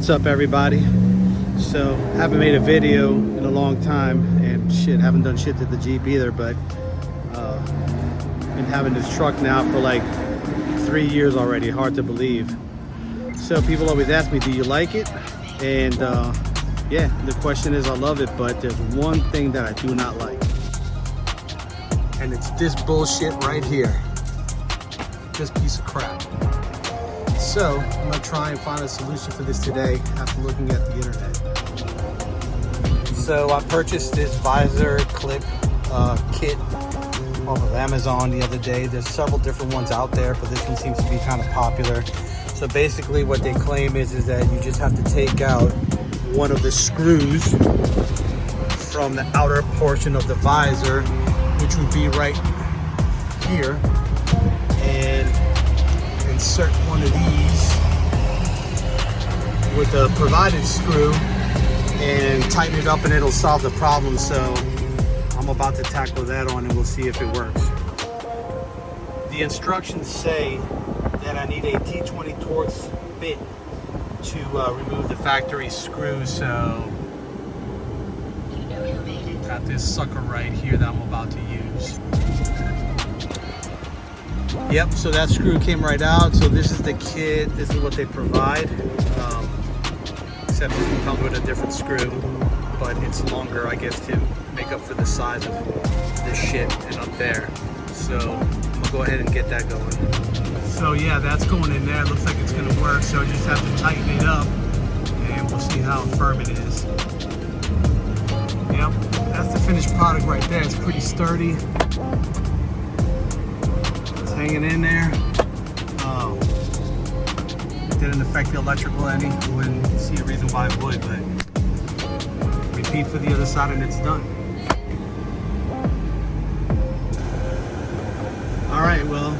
What's up, everybody? So haven't made a video in a long time, and shit, haven't done shit to the Jeep either, but been having this truck now for like 3 years already. Hard to believe. So people always ask me, do you like it? And yeah, the question is, I love it, but there's one thing that I do not like, and it's this bullshit right here. This piece of crap. So I'm gonna try and find a solution for this today after looking at the internet. So I purchased this visor clip kit off of Amazon the other day. There's several different ones out there, but this one seems to be kind of popular. So basically what they claim is that you just have to take out one of the screws from the outer portion of the visor, which would be right here, and insert one of these with the provided screw and tighten it up, and it'll solve the problem. So I'm about to tackle that on, and we'll see if it works. The instructions say that I need a T20 Torx bit to remove the factory screw. So got this sucker right here that I'm about to use. Yep, so that screw came right out. So this is the kit, this is what they provide, except this one comes with a different screw, but it's longer, I guess, to make up for the size of this shit and up there. So I'm gonna go ahead and get that going. So yeah, that's going in there. It looks like it's gonna work, so I just have to tighten it up and we'll see how firm it is. Yep, that's the finished product right there. It's pretty sturdy. Hanging in there. It didn't affect the electrical any. Wouldn't see a reason why it would, but repeat for the other side and it's done. Alright, well,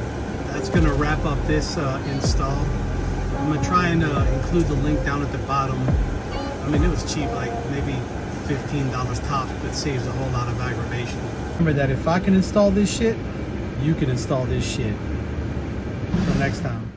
that's gonna wrap up this install. I'm gonna try and include the link down at the bottom. I mean, it was cheap, like maybe $15 tops, but saves a whole lot of aggravation. Remember that if I can install this shit, you can install this shit. Until next time.